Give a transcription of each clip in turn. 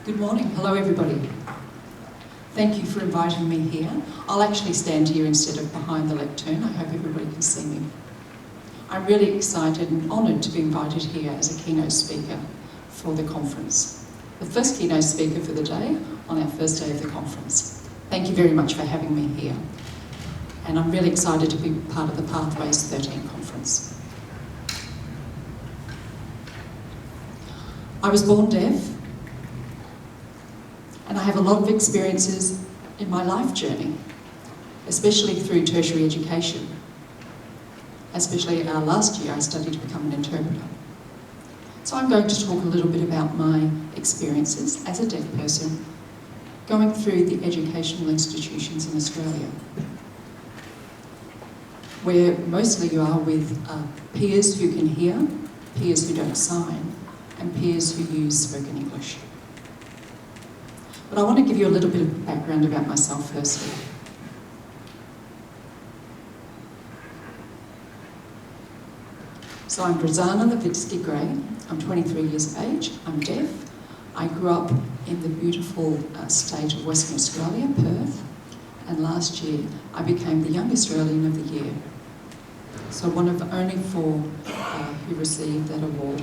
Good morning. Hello, everybody. Thank you for inviting me here. I'll actually stand here instead of behind the lectern. I hope everybody can see me. I'm really excited and honoured to be invited here as a keynote speaker for the conference. The first keynote speaker for the day on our first day of the conference. Thank you very much for having me here. And I'm really excited to be part of the Pathways 13 conference. I was born deaf, and I have a lot of experiences in my life journey, especially through tertiary education. Especially last year, I studied to become an interpreter. So I'm going to talk a little bit about my experiences as a deaf person going through the educational institutions in Australia, where mostly you are with peers who can hear, peers who don't sign, and peers who use spoken English. But I want to give you a little bit of background about myself firstly. So I'm Drisana Levitzke-Gray. I'm 23 years of age. I'm deaf. I grew up in the beautiful state of Western Australia, Perth, and last year I became the Young Australian of the Year. So one of only 4 who received that award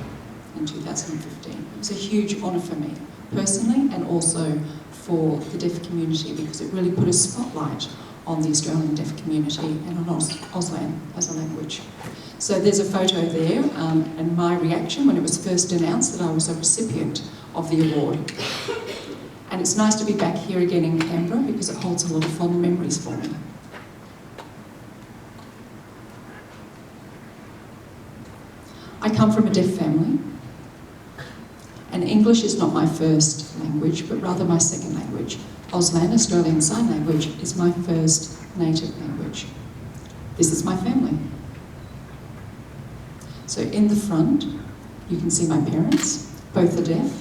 in 2015. It was a huge honour for me, personally, and also for the deaf community, because it really put a spotlight on the Australian deaf community and on Auslan as a language. So there's a photo there, and my reaction when it was first announced that I was a recipient of the award. And it's nice to be back here again in Canberra because it holds a lot of fond memories for me. I come from a deaf family, and English is not my first language, but rather my second language. Auslan, Australian Sign Language, is my first native language. This is my family. So in the front, you can see my parents, both are deaf.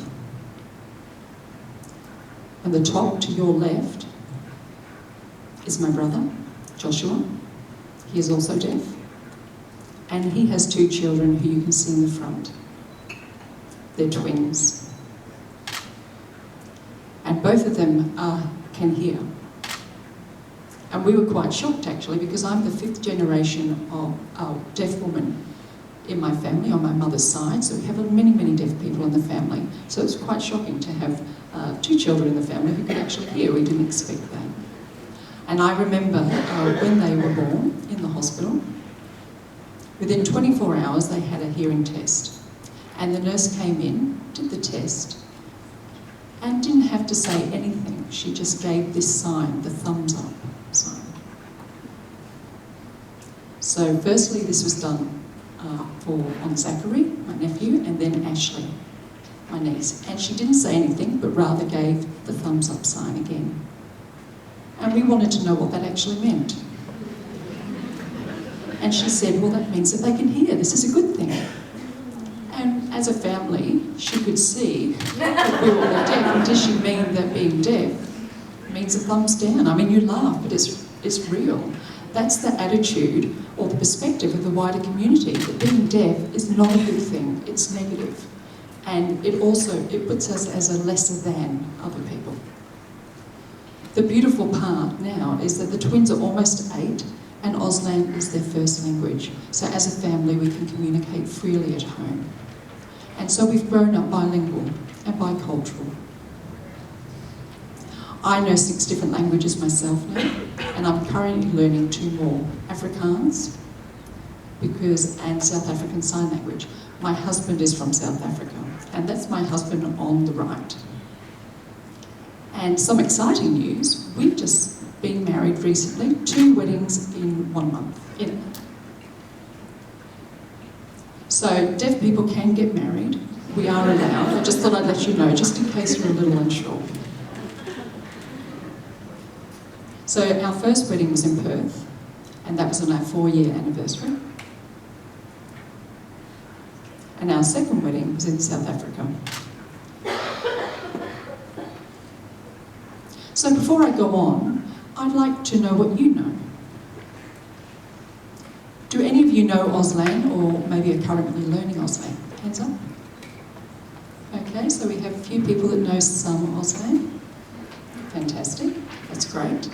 And the top to your left is my brother, Joshua. He is also deaf. And he has 2 children who you can see in the front. They're twins. And both of them can hear. And we were quite shocked actually, because I'm the 5th generation of a deaf woman in my family on my mother's side. So we have many, many deaf people in the family. So it's quite shocking to have 2 children in the family who could actually hear. We didn't expect that. And I remember when they were born in the hospital, within 24 hours they had a hearing test. And the nurse came in, did the test, and didn't have to say anything. She just gave this sign, the thumbs up sign. So firstly, this was done on Zachary, my nephew, and then Ashley, my niece. And she didn't say anything, but rather gave the thumbs up sign again. And we wanted to know what that actually meant. And she said, well, that means that they can hear. This is a good thing. And as a family, she could see that we were all deaf. And does she mean that being deaf means a thumbs down? I mean, you laugh, but it's real. That's the attitude or the perspective of the wider community, that being deaf is not a good thing, it's negative. And it puts us as a lesser than other people. The beautiful part now is that the twins are almost 8, and Auslan is their first language. So as a family, we can communicate freely at home. And so we've grown up bilingual and bicultural. I know 6 different languages myself now, and I'm currently learning 2 more. Afrikaans, and South African Sign Language. My husband is from South Africa, and that's my husband on the right. And some exciting news, we've just been married recently, 2 weddings in 1 month. So deaf people can get married. We are allowed. I just thought I'd let you know, just in case you're a little unsure. So our first wedding was in Perth, and that was on our 4-year anniversary. And our second wedding was in South Africa. So before I go on, I'd like to know what you know. Do any of you know Auslan, or maybe are currently learning Auslan? Hands up. Okay. Okay, so we have a few people that know some Auslan. Fantastic, that's great.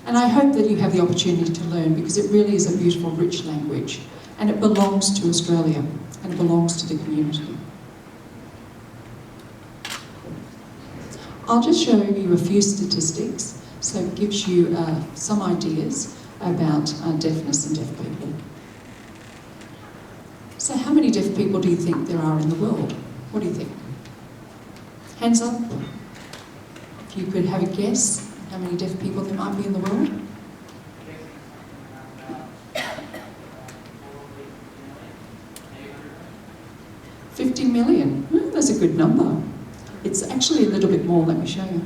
And I hope that you have the opportunity to learn, because it really is a beautiful, rich language, and it belongs to Australia, and it belongs to the community. I'll just show you a few statistics, so it gives you some ideas about deafness and deaf people. So how many deaf people do you think there are in the world? What do you think? Hands up. If you could have a guess how many deaf people there might be in the world? $50 million. That's a good number. It's actually a little bit more, let me show you.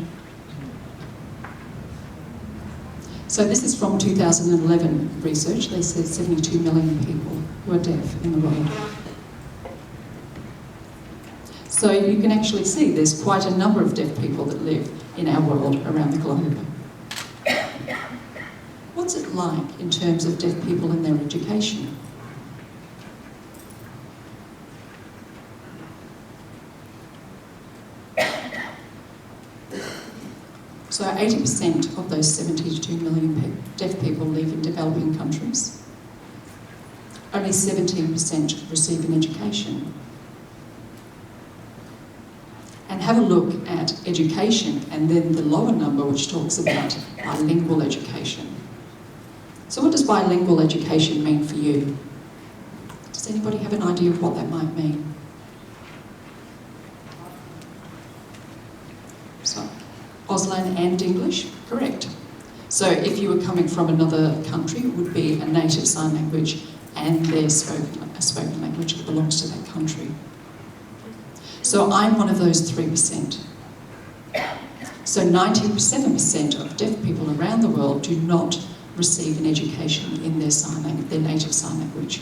So this is from 2011 research. They said 72 million people who are deaf in the world. So you can actually see there's quite a number of deaf people that live in our world around the globe. What's it like in terms of deaf people and their education? So 80% of those 72 million deaf people live in developing countries. Only 17% receive an education. And have a look at education, and then the lower number, which talks about bilingual education. So what does bilingual education mean for you? Does anybody have an idea of what that might mean? So, Auslan and English? Correct. So if you were coming from another country, it would be a native sign language and their spoken language that belongs to that country. So I'm one of those 3%. So 97% of deaf people around the world do not receive an education in their sign language, their native sign language.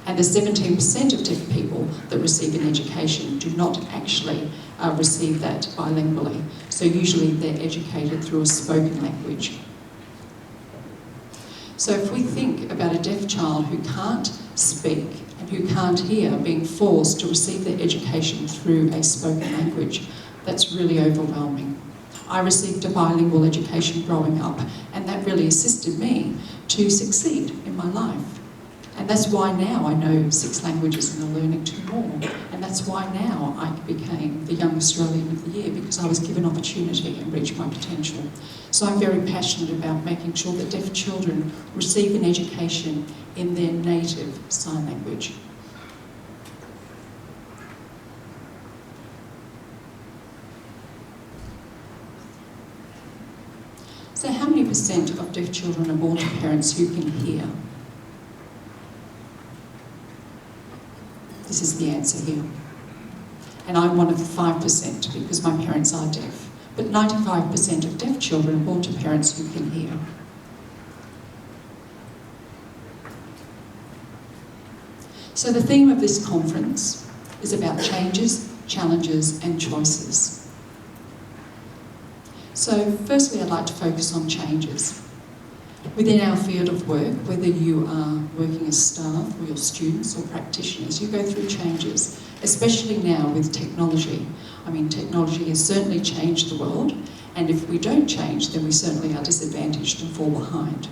And the 17% of deaf people that receive an education do not actually receive that bilingually. So usually they're educated through a spoken language. So if we think about a deaf child who can't speak and who can't hear being forced to receive their education through a spoken language, that's really overwhelming. I received a bilingual education growing up, and that really assisted me to succeed in my life. And that's why now I know 6 languages and I'm learning 2 more. And that's why now I became the Young Australian of the Year, because I was given opportunity and reached my potential. So I'm very passionate about making sure that deaf children receive an education in their native sign language. So how many % of deaf children are born to parents who can hear? This is the answer here. And I'm one of the 5% because my parents are deaf. But 95% of deaf children are born to parents who can hear. So the theme of this conference is about changes, challenges and choices. So firstly, I'd like to focus on changes. Within our field of work, whether you are working as staff or you're students or practitioners, you go through changes, especially now with technology. I mean, technology has certainly changed the world, and if we don't change, then we certainly are disadvantaged and fall behind.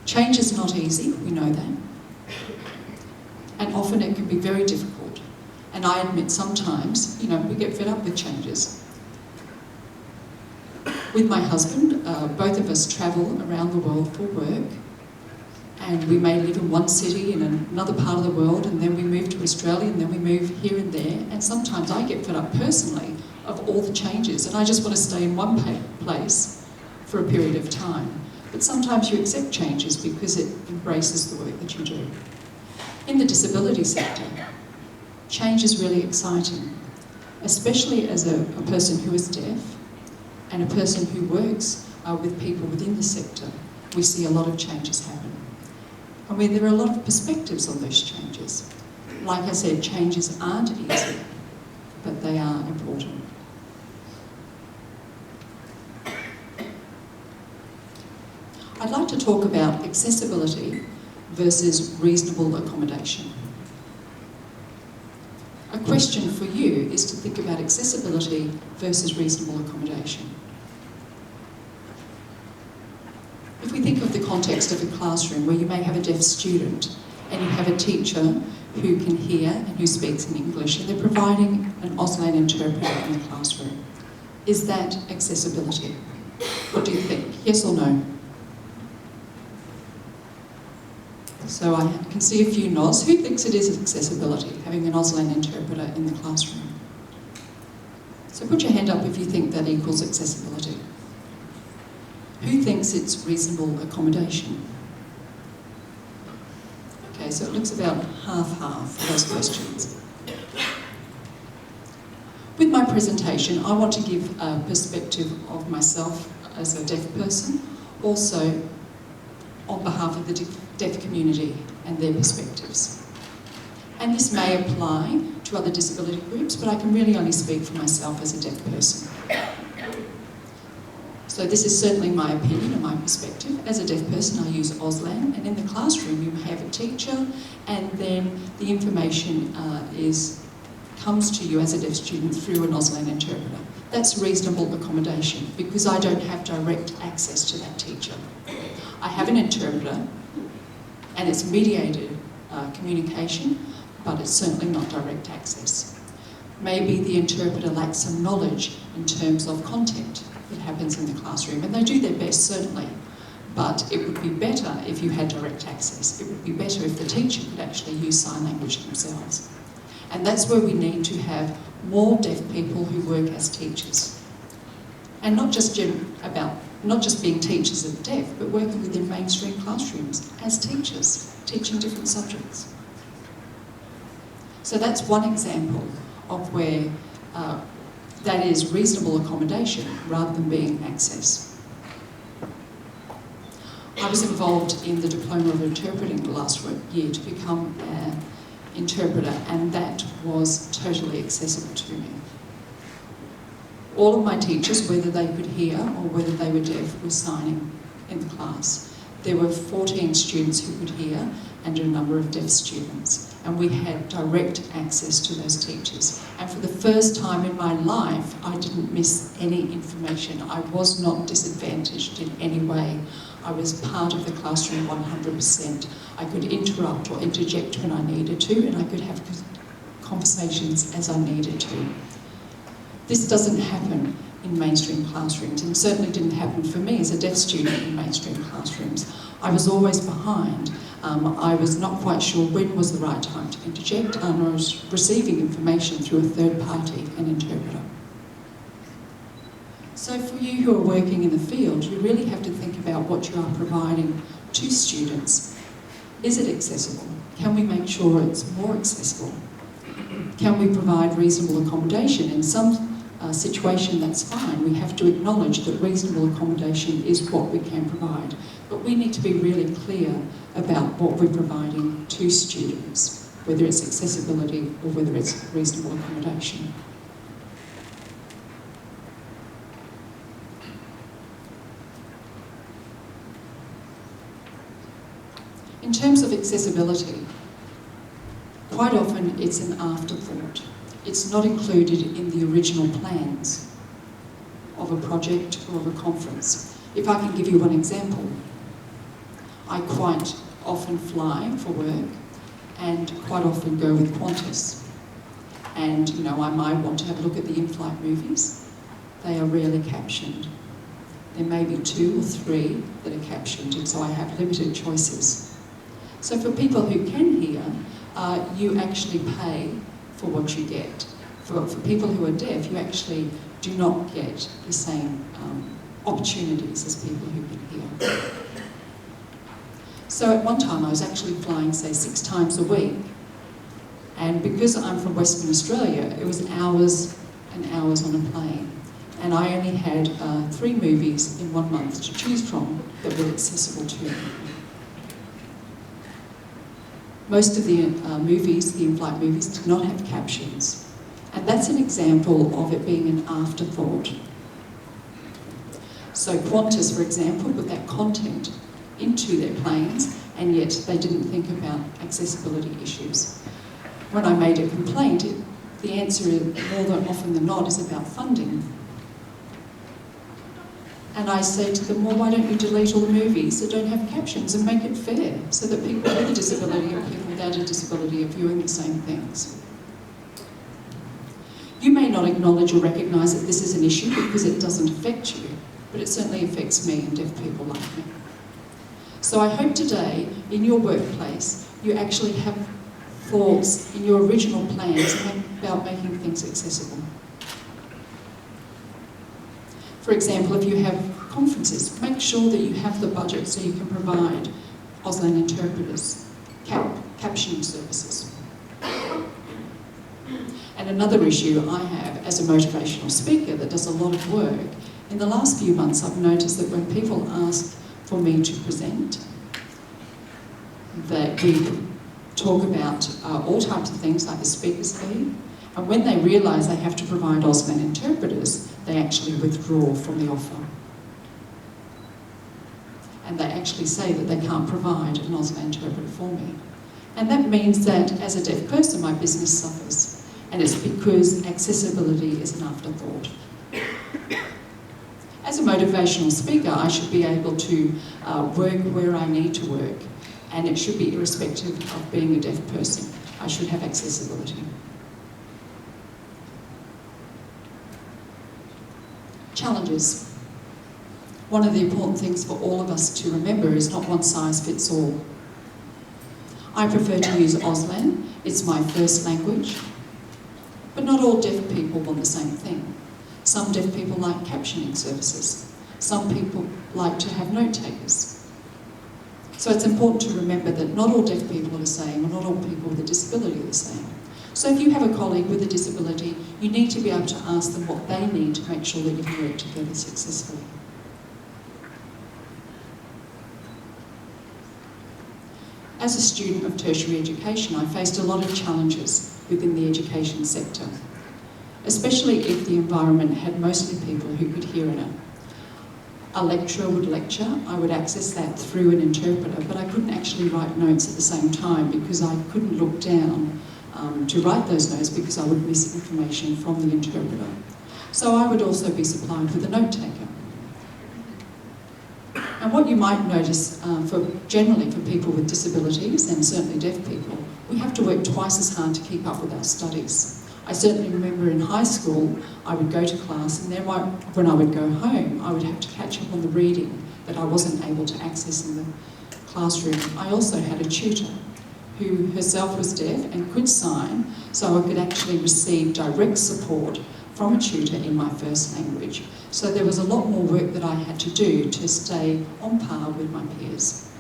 Change is not easy, we know that, and often it can be very difficult. And I admit sometimes, we get fed up with changes. With my husband, both of us travel around the world for work, and we may live in one city in another part of the world, and then we move to Australia, and then we move here and there, and sometimes I get fed up personally of all the changes, and I just want to stay in one place for a period of time. But sometimes you accept changes because it embraces the work that you do. In the disability sector, change is really exciting, especially as a person who is deaf, and a person who works with people within the sector. We see a lot of changes happen. I mean, there are a lot of perspectives on those changes. Like I said, changes aren't easy, but they are important. I'd like to talk about accessibility versus reasonable accommodation. A question for you is to think about accessibility versus reasonable accommodation. If we think of the context of a classroom where you may have a deaf student and you have a teacher who can hear and who speaks in English and they're providing an Auslan interpreter in the classroom, is that accessibility? What do you think? Yes or no? So I can see a few nods. Who thinks it is accessibility, having an Auslan interpreter in the classroom? So put your hand up if you think that equals accessibility. Who thinks it's reasonable accommodation? Okay, so it looks about half-half for those questions. With my presentation, I want to give a perspective of myself as a deaf person, also on behalf of the deaf community and their perspectives. And this may apply to other disability groups, but I can really only speak for myself as a deaf person. So this is certainly my opinion and my perspective. As a deaf person, I use Auslan, and in the classroom you have a teacher, and then the information comes to you as a deaf student through an Auslan interpreter. That's reasonable accommodation because I don't have direct access to that teacher. I have an interpreter, and it's mediated communication, but it's certainly not direct access. Maybe the interpreter lacks some knowledge in terms of content that happens in the classroom, and they do their best, certainly, but it would be better if you had direct access. It would be better if the teacher could actually use sign language themselves. And that's where we need to have more deaf people who work as teachers. And not just being teachers of deaf, but working within mainstream classrooms as teachers, teaching different subjects. So that's one example of where that is reasonable accommodation rather than being access. I was involved in the Diploma of Interpreting last year to become an interpreter, and that was totally accessible to me. All of my teachers, whether they could hear or whether they were deaf, were signing in the class. There were 14 students who could hear and a number of deaf students, and we had direct access to those teachers. And for the first time in my life, I didn't miss any information. I was not disadvantaged in any way. I was part of the classroom 100%. I could interrupt or interject when I needed to, and I could have conversations as I needed to. This doesn't happen in mainstream classrooms, and certainly didn't happen for me as a deaf student in mainstream classrooms. I was always behind. I was not quite sure when was the right time to interject, and I was receiving information through a third party, an interpreter. So for you who are working in the field, you really have to think about what you are providing to students. Is it accessible? Can we make sure it's more accessible? Can we provide reasonable accommodation? In some situation, that's fine. We have to acknowledge that reasonable accommodation is what we can provide. But we need to be really clear about what we're providing to students, whether it's accessibility or whether it's reasonable accommodation. In terms of accessibility, quite often it's an afterthought. It's not included in the original plans of a project or of a conference. If I can give you one example, I quite often fly for work and quite often go with Qantas. And, you know, I might want to have a look at the in-flight movies. They are rarely captioned. There may be 2 or 3 that are captioned, and so I have limited choices. So for people who can hear, you actually pay for what you get. For people who are deaf, you actually do not get the same opportunities as people who can hear. So at one time I was actually flying, say, 6 times a week, and because I'm from Western Australia, it was hours and hours on a plane, and I only had 3 movies in 1 month to choose from that were accessible to me. Most of the movies, the in-flight movies, did not have captions. And that's an example of it being an afterthought. So Qantas, for example, with that content, into their plans, and yet they didn't think about accessibility issues. When I made a complaint, the answer, more than often than not, is about funding. And I say to them, well, why don't you delete all the movies that don't have captions and make it fair so that people with a disability and people without a disability are viewing the same things? You may not acknowledge or recognise that this is an issue because it doesn't affect you, but it certainly affects me and deaf people like me. So I hope today, in your workplace, you actually have thoughts in your original plans about making things accessible. For example, if you have conferences, make sure that you have the budget so you can provide Auslan interpreters, captioning services. And another issue I have as a motivational speaker that does a lot of work, in the last few months I've noticed that when people ask for me to present, that we talk about all types of things like the speaker's fee, and when they realise they have to provide Auslan interpreters, they actually withdraw from the offer. And they actually say that they can't provide an Auslan interpreter for me. And that means that as a deaf person, my business suffers. And it's because accessibility is an afterthought. As a motivational speaker, I should be able to work where I need to work, and it should be irrespective of being a deaf person. I should have accessibility. Challenges. One of the important things for all of us to remember is not one size fits all. I prefer to use Auslan. It's my first language. But not all deaf people want the same thing. Some deaf people like captioning services. Some people like to have note takers. So it's important to remember that not all deaf people are the same, and not all people with a disability are the same. So if you have a colleague with a disability, you need to be able to ask them what they need to make sure that you can work together successfully. As a student of tertiary education, I faced a lot of challenges within the education sector, especially if the environment had mostly people who could hear in it. A lecturer would lecture, I would access that through an interpreter, but I couldn't actually write notes at the same time because I couldn't look down to write those notes because I would miss information from the interpreter. So I would also be supplied with a note taker. And what you might notice generally for people with disabilities, and certainly deaf people, we have to work twice as hard to keep up with our studies. I certainly remember in high school, I would go to class, and then when I would go home, I would have to catch up on the reading that I wasn't able to access in the classroom. I also had a tutor who herself was deaf and could sign, so I could actually receive direct support from a tutor in my first language. So there was a lot more work that I had to do to stay on par with my peers.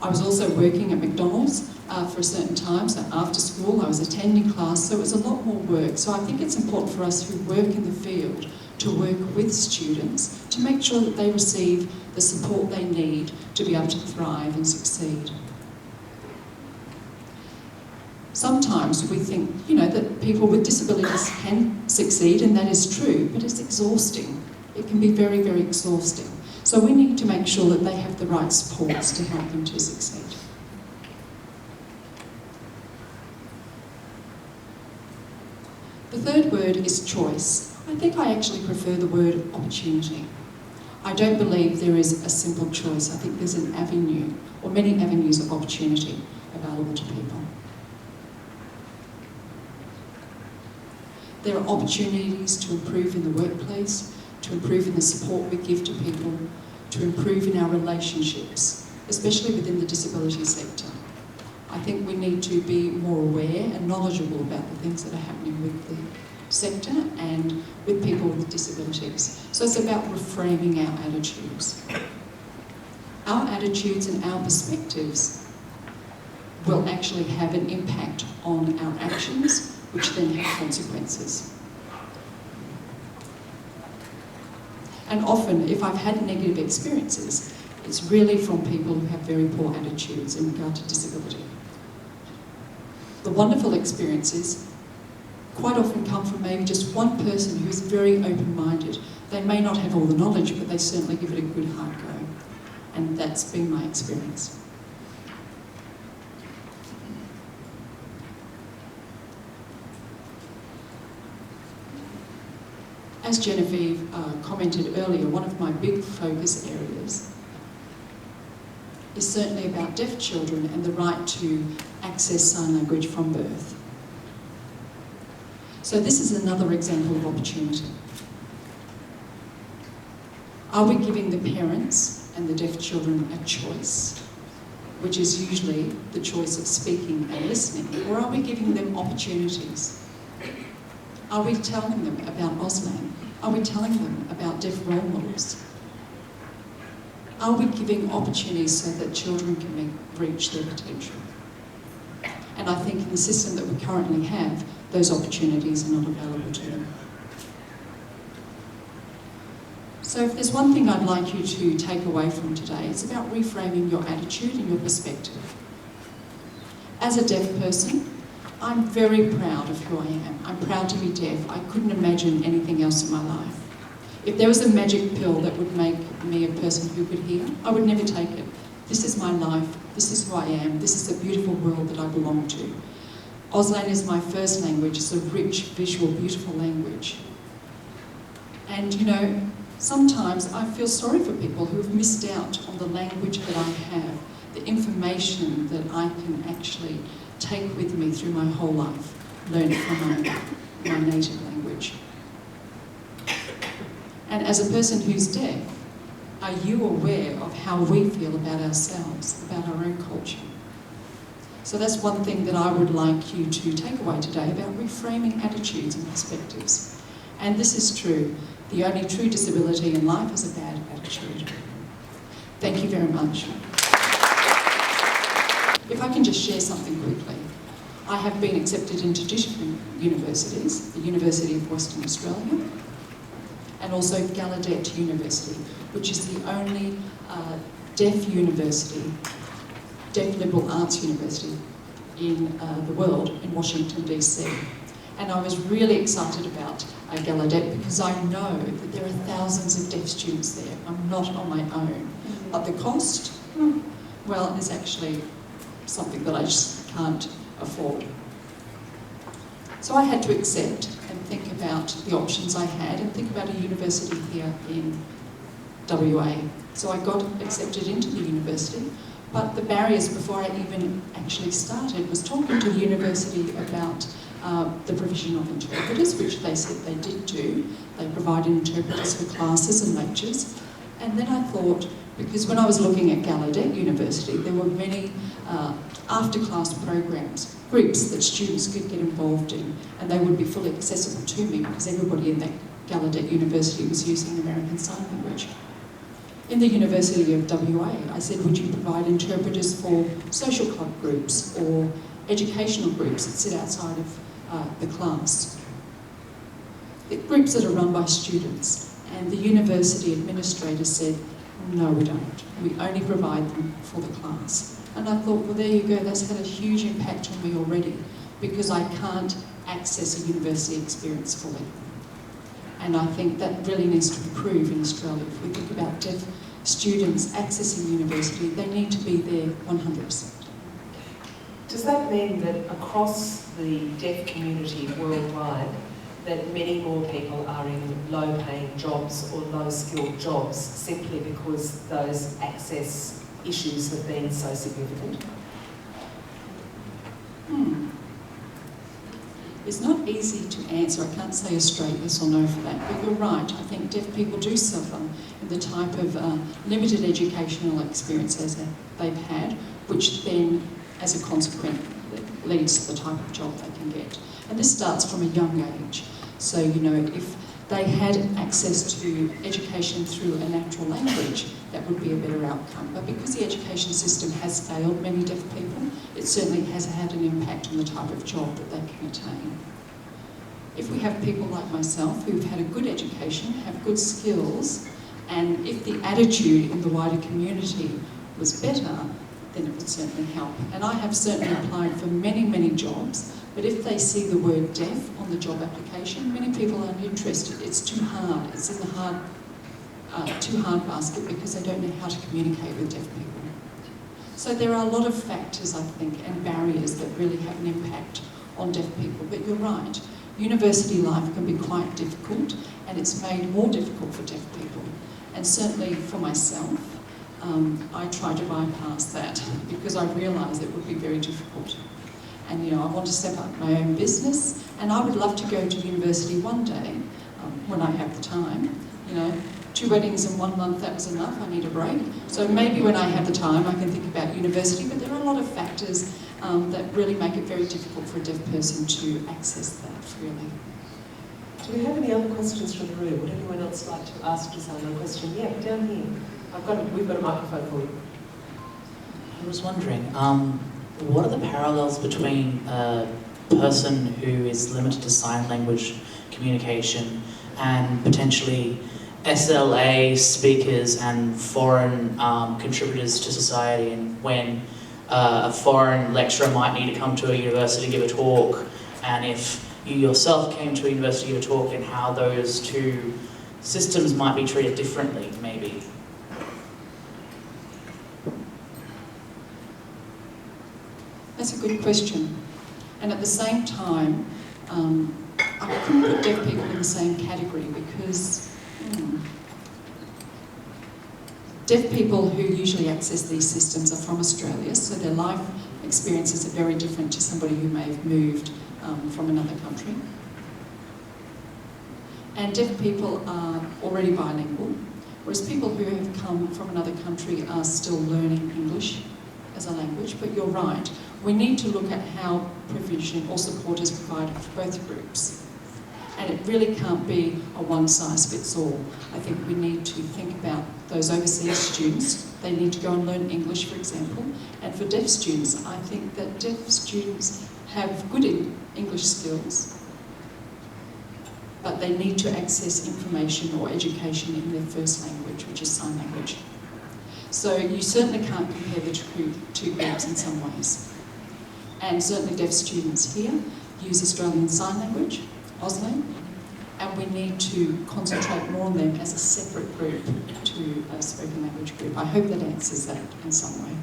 I was also working at McDonald's for a certain time, so after school I was attending class, so it was a lot more work. So I think it's important for us who work in the field to work with students to make sure that they receive the support they need to be able to thrive and succeed. Sometimes we think, that people with disabilities can succeed, and that is true, but it's exhausting. It can be very, very exhausting. So we need to make sure that they have the right supports to help them to succeed. The third word is choice. I think I actually prefer the word opportunity. I don't believe there is a simple choice. I think there's an avenue, or many avenues of opportunity available to people. There are opportunities to improve in the workplace, to improve in the support we give to people, to improve in our relationships, especially within the disability sector. I think we need to be more aware and knowledgeable about the things that are happening with the sector and with people with disabilities. So it's about reframing our attitudes. Our attitudes and our perspectives will actually have an impact on our actions, which then have consequences. And often, if I've had negative experiences, it's really from people who have very poor attitudes in regard to disability. The wonderful experiences quite often come from maybe just one person who's very open-minded. They may not have all the knowledge, but they certainly give it a good hard go. And that's been my experience. As Genevieve commented earlier, one of my big focus areas is certainly about deaf children and the right to access sign language from birth. So this is another example of opportunity. Are we giving the parents and the deaf children a choice, which is usually the choice of speaking and listening, or are we giving them opportunities? Are we telling them about Auslan? Are we telling them about deaf role models? Are we giving opportunities so that children can reach their potential? And I think in the system that we currently have, those opportunities are not available to them. So if there's one thing I'd like you to take away from today, it's about reframing your attitude and your perspective. As a deaf person, I'm very proud of who I am. I'm proud to be deaf. I couldn't imagine anything else in my life. If there was a magic pill that would make me a person who could hear, I would never take it. This is my life. This is who I am. This is the beautiful world that I belong to. Auslan is my first language. It's a rich, visual, beautiful language. And you know, sometimes I feel sorry for people who have missed out on the language that I have, the information that I can actually take with me through my whole life, learn from my native language. And as a person who's deaf, are you aware of how we feel about ourselves, about our own culture? So that's one thing that I would like you to take away today about reframing attitudes and perspectives. And this is true. The only true disability in life is a bad attitude. Thank you very much. If I can just share something quickly. I have been accepted into different universities, the University of Western Australia, and also Gallaudet University, which is the only deaf university, deaf liberal arts university in the world, in Washington, DC. And I was really excited about Gallaudet because I know that there are thousands of deaf students there. I'm not on my own. But the cost, well, is actually something that I just can't afford. So I had to accept and think about the options I had and think about a university here in WA. So I got accepted into the university, but the barriers before I even actually started was talking to the university about the provision of interpreters, which they said they did do. They provided interpreters for classes and lectures. And then I thought, because when I was looking at Gallaudet University, there were many after-class programs, groups that students could get involved in, and they would be fully accessible to me because everybody in that Gallaudet University was using American Sign Language. In the University of WA, I said, would you provide interpreters for social club groups or educational groups that sit outside of the class? The groups that are run by students. And the university administrator said, no, we don't. We only provide them for the class. And I thought, well, there you go, that's had a huge impact on me already because I can't access a university experience fully. And I think that really needs to improve in Australia. If we think about deaf students accessing university, they need to be there 100%. Does that mean that across the deaf community worldwide, that many more people are in low-paying jobs or low-skilled jobs simply because those access issues have been so significant? It's not easy to answer. I can't say a straight yes or no for that, but you're right. I think deaf people do suffer in the type of limited educational experiences that they've had, which then, as a consequence, leads to the type of job they can get. And this starts from a young age. So, you know, if they had access to education through a natural language, that would be a better outcome. But because the education system has failed many deaf people, it certainly has had an impact on the type of job that they can attain. If we have people like myself who've had a good education, have good skills, and if the attitude in the wider community was better, then it would certainly help. And I have certainly applied for many, many jobs, but if they see the word deaf on the job application, many people aren't interested. It's too hard. It's in the hard too hard basket because they don't know how to communicate with deaf people. So there are a lot of factors, I think, and barriers that really have an impact on deaf people. But you're right, university life can be quite difficult, and it's made more difficult for deaf people. And certainly for myself, I try to bypass that because I realise it would be very difficult. And you know, I want to set up my own business, and I would love to go to university one day when I have the time. You know, 2 weddings in 1 month, that was enough. I need a break. So maybe when I have the time, I can think about university. But there are a lot of factors that really make it very difficult for a deaf person to access that freely. Do we have any other questions from the room? Would anyone else like to ask Drisana a question? Yeah, down here. We've got a microphone for you. I was wondering, what are the parallels between a person who is limited to sign language communication and potentially SLA speakers and foreign contributors to society, and when a foreign lecturer might need to come to a university to give a talk, and if you yourself came to a university to give a talk, and how those two systems might be treated differently, maybe? That's a good question. And at the same time, I couldn't put deaf people in the same category because deaf people who usually access these systems are from Australia, so their life experiences are very different to somebody who may have moved from another country. And deaf people are already bilingual, whereas people who have come from another country are still learning English as a language. But you're right, we need to look at how provision or support is provided for both groups. And it really can't be a one-size-fits-all. I think we need to think about those overseas students. They need to go and learn English, for example. And for deaf students, I think that deaf students have good English skills, but they need to access information or education in their first language, which is sign language. So you certainly can't compare the two groups in some ways. And certainly deaf students here use Australian Sign Language, Auslan, and we need to concentrate more on them as a separate group to a spoken language group. I hope that answers that in some way.